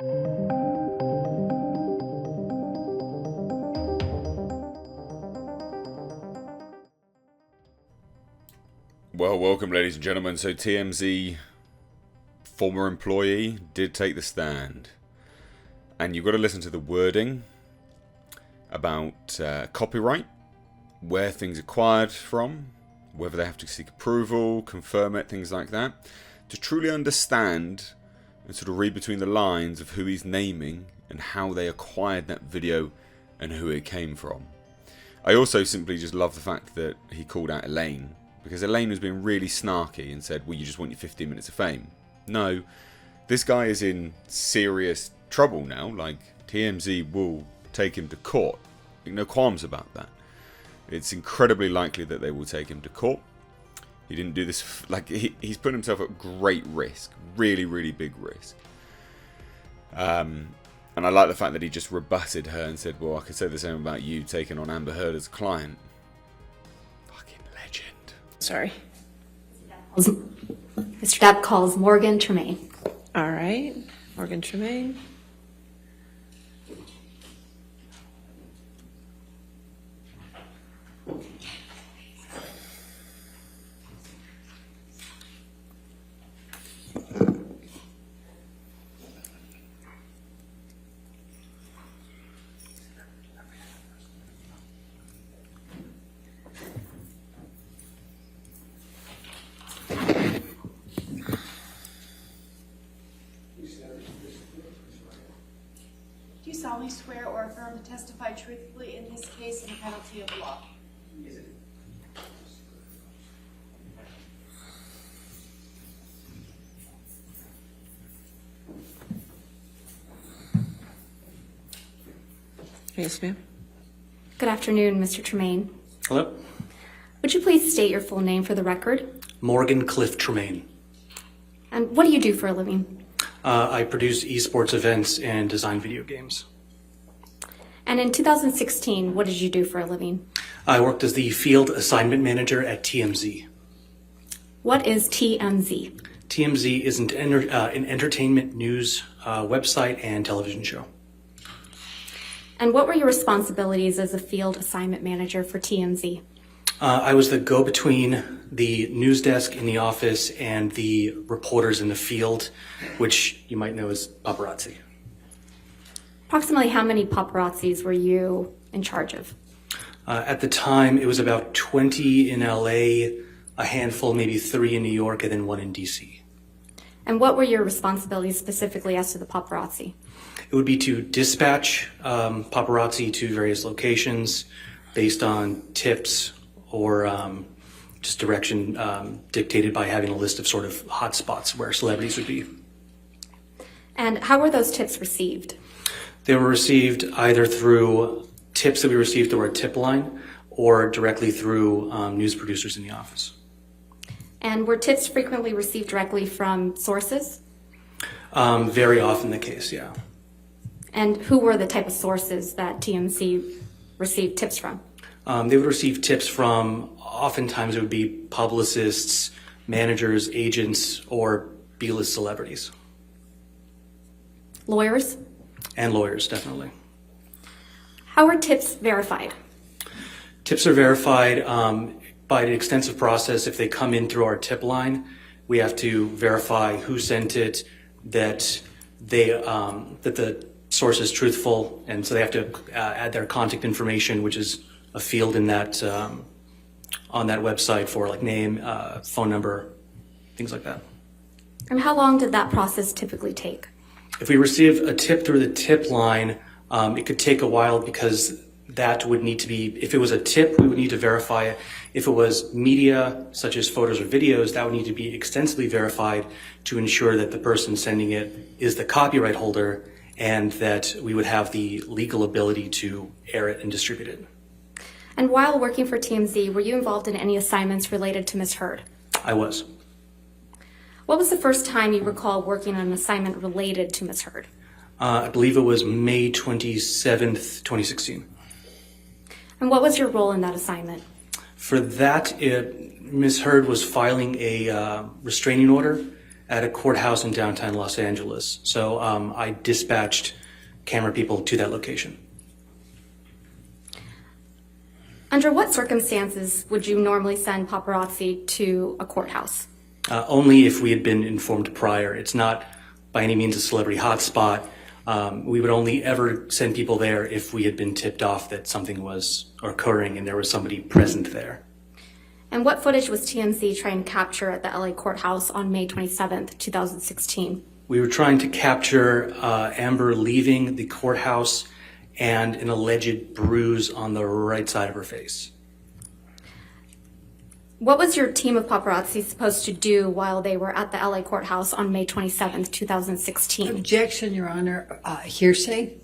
Well, welcome ladies and gentlemen. So TMZ former employee did take the stand. And you've got to listen to the wording about copyright, where things are acquired from, whether they have to seek approval, confirm it, things like that, to truly understand and sort of read between the lines of who he's naming and how they acquired that video and who it came from. I also simply just love the fact that he called out Elaine, because Elaine was being really snarky and said, well, you just want your 15 minutes of fame. No, this guy is in serious trouble now. Like, TMZ will take him to court. No qualms about that. It's incredibly likely that they will take him to court. He didn't do this, like, he's put himself at great risk. Really, really big risk. And I like the fact that he just rebutted her and said, well, I could say the same about you taking on Amber Heard as a client. Fucking legend. Sorry. Mr. Depp calls Morgan Tremaine. All right. Morgan Tremaine. Do you solemnly swear or affirm to testify truthfully in this case in the penalty of law? Yes, ma'am. Good afternoon, Mr. Tremaine. Hello? Would you please state your full name for the record? Morgan Cliff Tremaine. And what do you do for a living? I produce esports events and design video games. And in 2016, what did you do for a living? I worked as the field assignment manager at TMZ. What is TMZ? TMZ is an entertainment news website and television show. And what were your responsibilities as a field assignment manager for TMZ? I was the go-between the news desk in the office and the reporters in the field, which you might know as paparazzi. Approximately how many paparazzis were you in charge of? At the time, it was about 20 in LA, a handful, maybe 3 in New York, and then 1 in DC. And what were your responsibilities specifically as to the paparazzi? It would be to dispatch paparazzi to various locations based on tips or just direction dictated by having a list of sort of hot spots where celebrities would be. And how were those tips received? They were received either through tips that we received through our tip line or directly through news producers in the office. And were tips frequently received directly from sources? Very often the case, yeah. And who were the type of sources that TMZ received tips from? They would receive tips from, oftentimes it would be publicists, managers, agents, or B-list celebrities. Lawyers? And lawyers, definitely. How are tips verified? Tips are verified by an extensive process. If they come in through our tip line, we have to verify who sent it, that the source is truthful, and so they have to add their contact information, which is a field in that on that website for like name, phone number, things like that. And how long did that process typically take? If we receive a tip through the tip line, it could take a while because that would need to be, if it was a tip, we would need to verify it. If it was media, such as photos or videos, that would need to be extensively verified to ensure that the person sending it is the copyright holder and that we would have the legal ability to air it and distribute it. And while working for TMZ, were you involved in any assignments related to Ms. Heard? I was. What was the first time you recall working on an assignment related to Ms. Heard? I believe it was May 27th, 2016. And what was your role in that assignment? For that, Ms. Heard was filing a restraining order at a courthouse in downtown Los Angeles. So I dispatched camera people to that location. Under what circumstances would you normally send paparazzi to a courthouse? Only if we had been informed prior. It's not by any means a celebrity hotspot. We would only ever send people there if we had been tipped off that something was occurring and there was somebody present there. And what footage was TMZ trying to capture at the LA courthouse on May 27th, 2016? We were trying to capture Amber leaving the courthouse and an alleged bruise on the right side of her face. What was your team of paparazzi supposed to do while they were at the LA courthouse on May 27th, 2016? Objection, Your Honor. Hearsay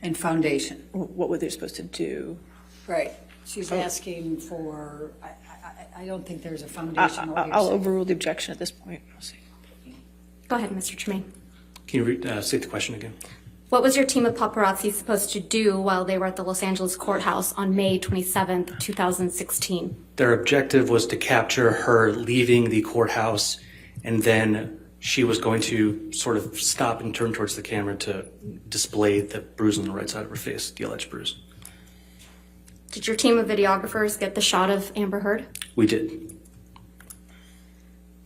and foundation. What were they supposed to do? Right. She's asking for, I don't think there's a foundation or I'll hearsay. overrule the objection at this point. We'll see. Go ahead, Mr. Tremaine. Can you state the question again? What was your team of paparazzi supposed to do while they were at the Los Angeles courthouse on May 27th, 2016? Their objective was to capture her leaving the courthouse, and then she was going to sort of stop and turn towards the camera to display the bruise on the right side of her face, the alleged bruise. Did your team of videographers get the shot of Amber Heard? We did.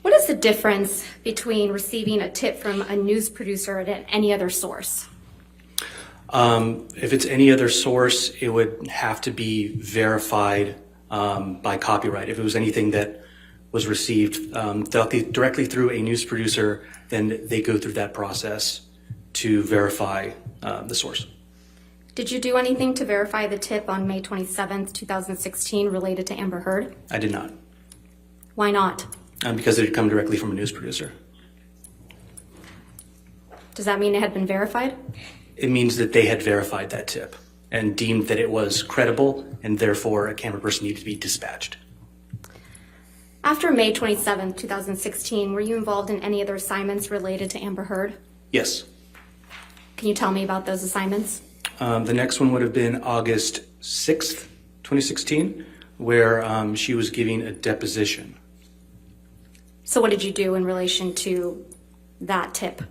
What is the difference between receiving a tip from a news producer and any other source? If it's any other source, it would have to be verified by copyright. If it was anything that was received directly through a news producer, then they go through that process to verify the source. Did you do anything to verify the tip on May 27th, 2016 related to Amber Heard? I did not. Why not? Because it had come directly from a news producer. Does that mean it had been verified? It means that they had verified that tip and deemed that it was credible, and therefore a camera person needed to be dispatched. After May 27th, 2016, were you involved in any other assignments related to Amber Heard? Yes. Can you tell me about those assignments? The next one would have been August 6th, 2016, where she was giving a deposition. So what did you do in relation to that tip?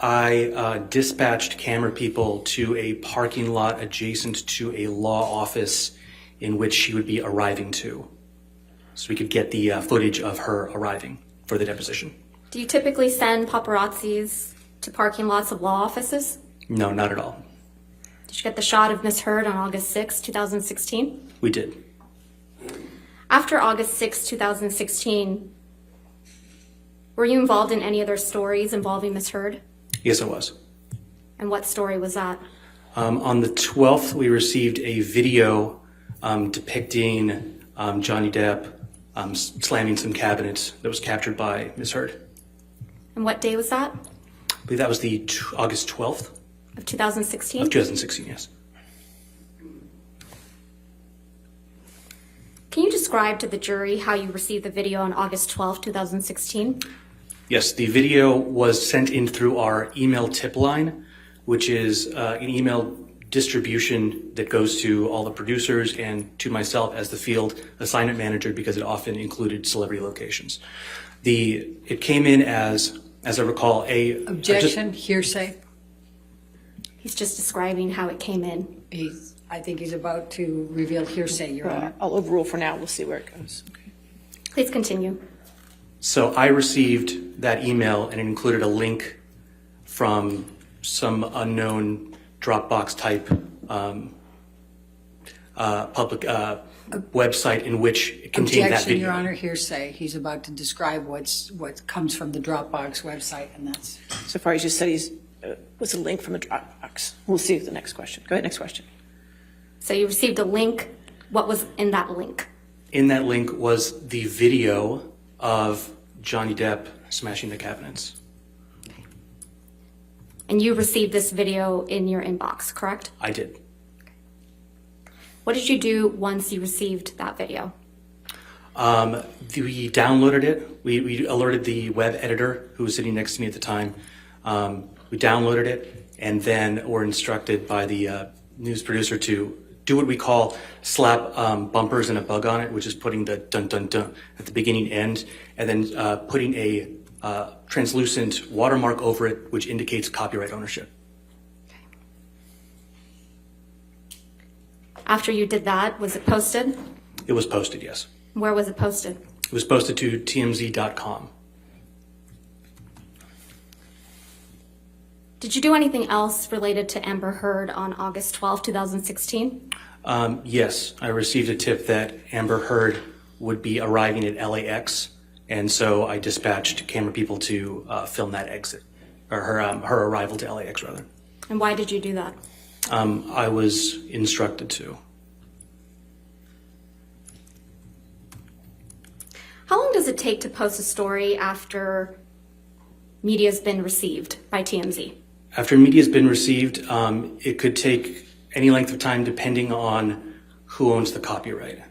I dispatched camera people to a parking lot adjacent to a law office in which she would be arriving to, so we could get the footage of her arriving for the deposition. Do you typically send paparazzis to parking lots of law offices? No, not at all. Did you get the shot of Miss Heard on August 6, 2016? We did. After August 6, 2016, were you involved in any other stories involving Miss Heard? Yes, I was. And what story was that? On the 12th, we received a video depicting Johnny Depp slamming some cabinets that was captured by Ms. Heard. And what day was that? I believe that was the August 12th Of 2016? of 2016, yes. Can you describe to the jury how you received the video on August 12, 2016? Yes, the video was sent in through our email tip line, which is an email distribution that goes to all the producers and to myself as the field assignment manager, because it often included celebrity locations. It came in as I recall, Objection, hearsay. He's just describing how it came in. I think he's about to reveal hearsay, Your Honor. I'll overrule for now. We'll see where it goes. Okay. Please continue. So I received that email, and it included a link from some unknown Dropbox type public website in which it contained that Objection, video. Your Honor, hearsay. He's about to describe what comes from the Dropbox website, and that's... So far, he's just said was a link from a Dropbox. We'll see the next question. Go ahead, next question. So you received a link. What was in that link? In that link was the video of Johnny Depp smashing the cabinets. And you received this video in your inbox, correct? I did. What did you do once you received that video? We downloaded it. We alerted the web editor who was sitting next to me at the time. We downloaded it, and then were instructed by the news producer to do what we call slap bumpers and a bug on it, which is putting the dun dun dun at the beginning end, and then putting a translucent watermark over it, which indicates copyright ownership. After you did that, was it posted? It was posted, yes. Where was it posted? It was posted to TMZ.com. Did you do anything else related to Amber Heard on August 12, 2016? Yes, I received a tip that Amber Heard would be arriving at LAX, and so I dispatched camera people to film that exit, or her arrival to LAX, rather. And why did you do that? I was instructed to. How long does it take to post a story after media's been received by TMZ? After media's been received, it could take any length of time depending on who owns the copyright.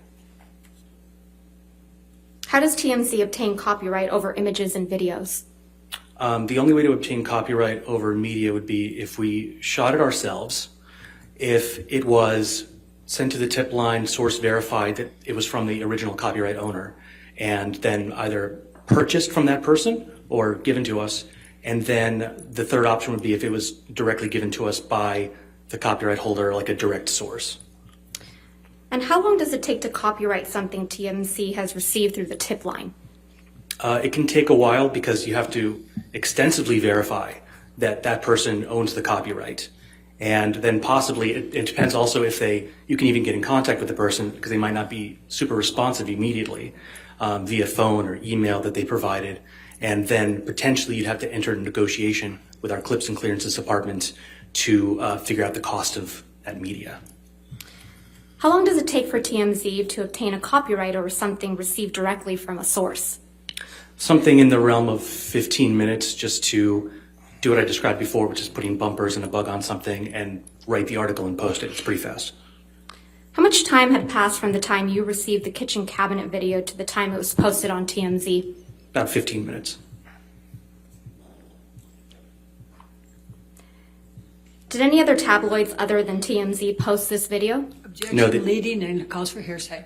How does TMZ obtain copyright over images and videos? The only way to obtain copyright over media would be if we shot it ourselves, if it was sent to the tip line, source verified that it was from the original copyright owner, and then either purchased from that person or given to us. And then the third option would be if it was directly given to us by the copyright holder, like a direct source. And how long does it take to copyright something TMZ has received through the tip line? It can take a while because you have to extensively verify that that person owns the copyright. And then possibly, it depends also if you can even get in contact with the person because they might not be super responsive immediately via phone or email that they provided. And then potentially you'd have to enter a negotiation with our clips and clearances department to figure out the cost of that media. How long does it take for TMZ to obtain a copyright over something received directly from a source? Something in the realm of 15 minutes just to do what I described before, which is putting bumpers and a bug on something and write the article and post it. It's pretty fast. How much time had passed from the time you received the kitchen cabinet video to the time it was posted on TMZ? About 15 minutes. Did any other tabloids other than TMZ post this video? Objection No, leading and cause for hearsay.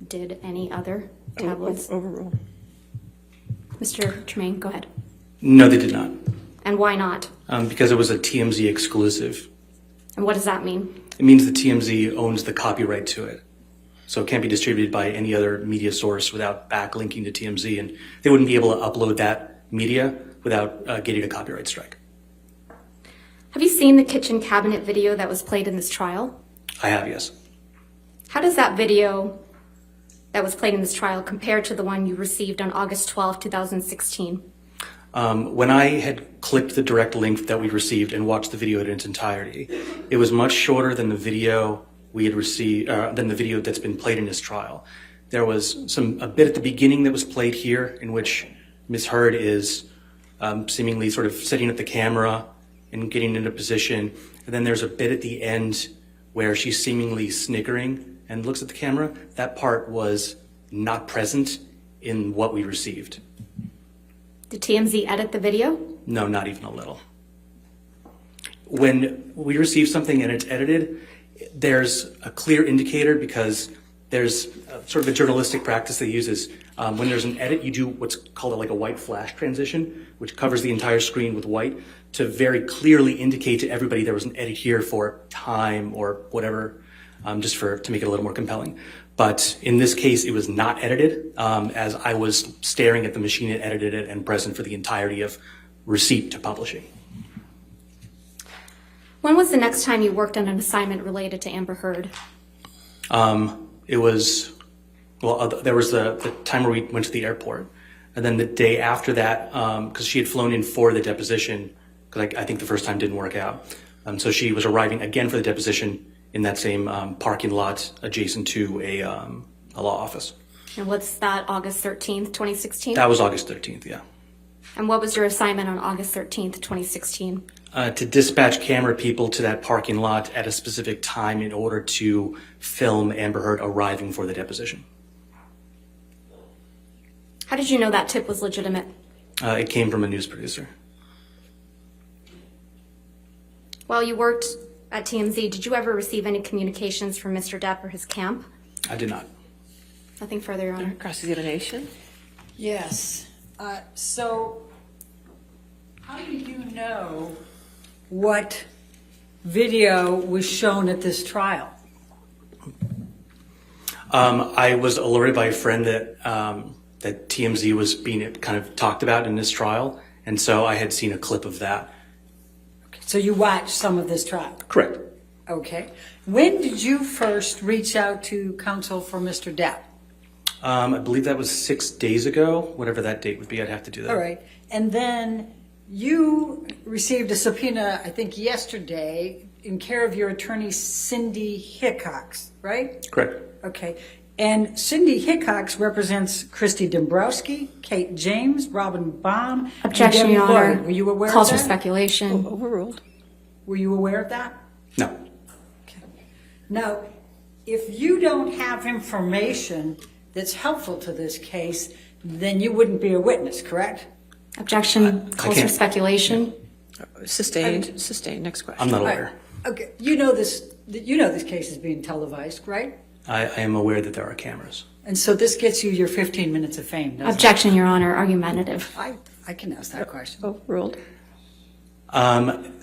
Did any other tabloids? Overrule. Mr. Tremaine, go ahead. No, they did not. And why not? Because it was a TMZ exclusive. And what does that mean? It means the TMZ owns the copyright to it. So it can't be distributed by any other media source without backlinking to TMZ, and they wouldn't be able to upload that media without getting a copyright strike. Have you seen the kitchen cabinet video that was played in this trial? I have, yes. How does that video that was played in this trial compare to the one you received on August 12, 2016? When I had clicked the direct link that we received and watched the video in its entirety, it was much shorter than the video we had received, than the video that's been played in this trial. There was a bit at the beginning that was played here in which Ms. Heard is seemingly sort of setting up the camera and getting into position. And then there's a bit at the end where she's seemingly sniggering and looks at the camera. That part was not present in what we received. Did TMZ edit the video? No, not even a little. When we receive something and it's edited, there's a clear indicator because there's sort of a journalistic practice that uses when there's an edit, you do what's called like a white flash transition, which covers the entire screen with white to very clearly indicate to everybody there was an edit here for time or whatever, just to make it a little more compelling. But in this case, it was not edited as I was staring at the machine that edited it and present for the entirety of receipt to publishing. When was the next time you worked on an assignment related to Amber Heard? It was, well, there was the time where we went to the airport. And then the day after that, because she had flown in for the deposition, because I think the first time didn't work out. So she was arriving again for the deposition in that same parking lot adjacent to a law office. And what's that, August 13th, 2016? That was August 13th, yeah. And what was your assignment on August 13th, 2016? To dispatch camera people to that parking lot at a specific time in order to film Amber Heard arriving for the deposition. How did you know that tip was legitimate? It came from a news producer. While you worked at TMZ, did you ever receive any communications from Mr. Depp or his camp? I did not. Nothing further, Your Honor. Cross-examination? Yes. So, how do you know what video was shown at this trial? I was alerted by a friend that that TMZ was being kind of talked about in this trial, and so I had seen a clip of that. So you watched some of this trial? Correct. Okay. When did you first reach out to counsel for Mr. Depp? I believe that was 6 days ago, whatever that date would be. I'd have to do that. All right. And then you received a subpoena, I think yesterday, in care of your attorney, Cindy Hickox, right? Correct. Okay. And Cindy Hickox represents Christy Dombrowski, Kate James, Robin Baum, Objection, and Debbie Your Honor. Lloyd. Were you aware Calls of for that? speculation. Overruled. Were you aware of that? No. Okay. Now, if you don't have information that's helpful to this case, then you wouldn't be a witness, correct? Objection. Calls for can't- speculation. Sustained. Sustained. Next question. I'm not All right. aware. Okay. You know this case is being televised, right? I am aware that there are cameras. And so this gets you your 15 minutes of fame, doesn't Objection, Your Honor. Argumentative. it? I can ask that question. Overruled.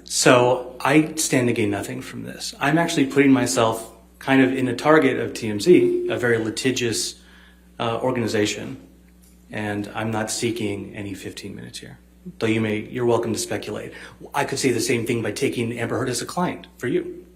So I stand to gain nothing from this. I'm actually putting myself kind of in the target of TMZ, a very litigious organization, and I'm not seeking any 15 minutes here. Though you're welcome to speculate. I could say the same thing by taking Amber Heard as a client for you.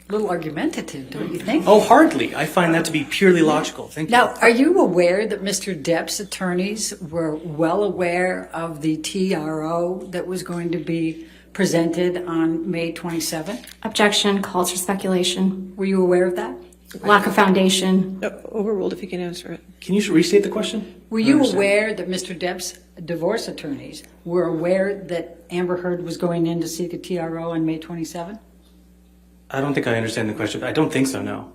A little argumentative, don't you think? Oh, hardly. I find that to be purely logical. Thank you. Now, are you aware that Mr. Depp's attorneys were well aware of the TRO that was going to be presented on May 27th? Objection. Calls for speculation. Were you aware of that? Lack of foundation. Overruled if you can answer it. Can you restate the question? Were you aware that Mr. Depp's divorce attorneys were aware that Amber Heard was going in to seek a TRO on May 27th? I don't think I understand the question. I don't think so, no.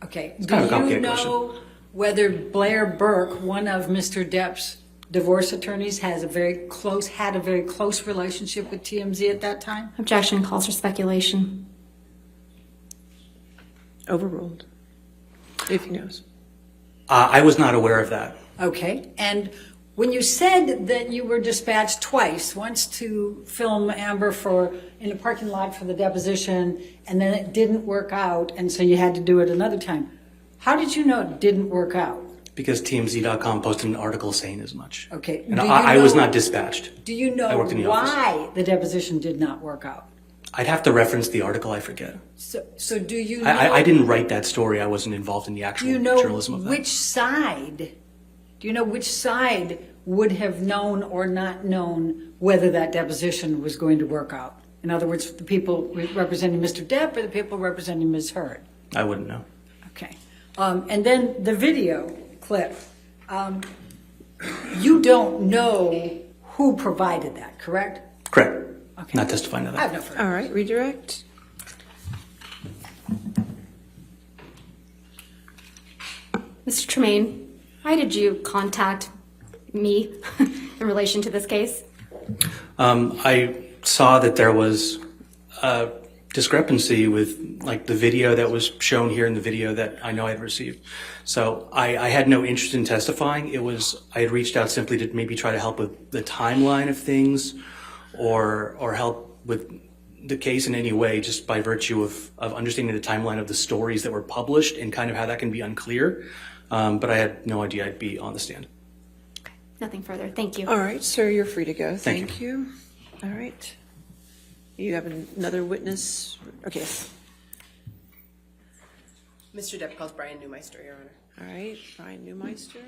Okay. kind of a Do you complicated know whether Blair Burke, one of Mr. Depp's divorce attorneys, had a very close relationship with TMZ at that time? Objection. Calls for speculation. Overruled. If he knows. I was not aware of that. Okay. And when you said that you were dispatched twice, once to film Amber in the parking lot for the deposition, and then it didn't work out, and so you had to do it another time, how did you know it didn't work out? Because TMZ.com posted an article saying as much. Okay. And Do you I was know- not dispatched. Do you I know worked in the office. why the deposition did not work out? I'd have to reference the article, I forget. So do you know? I didn't write that story. I wasn't involved in the Do actual you know journalism of that. which side? Do you know which side would have known or not known whether that deposition was going to work out? In other words, the people representing Mr. Depp or the people representing Ms. Heard? I wouldn't know. Okay. And then the video clip. You don't know who provided that, correct? Correct. Okay. Not testifying to I have that. no further. All right. Redirect. Mr. Tremaine, why did you contact me in relation to this case? I saw that there was a discrepancy with like the video that was shown here and the video that I know I'd received. So I had no interest in testifying. I had reached out simply to maybe try to help with the timeline of things or help with the case in any way, just by virtue of understanding the timeline of the stories that were published and kind of how that can be unclear. But I had no idea I'd be on the stand. Okay, nothing further. Thank you. All right, sir, you're free to go. Thank Thank you. All right. You have another witness? Okay. Mr. Depp calls Brian Neumeister, Your Honor. All right, Brian Neumeister.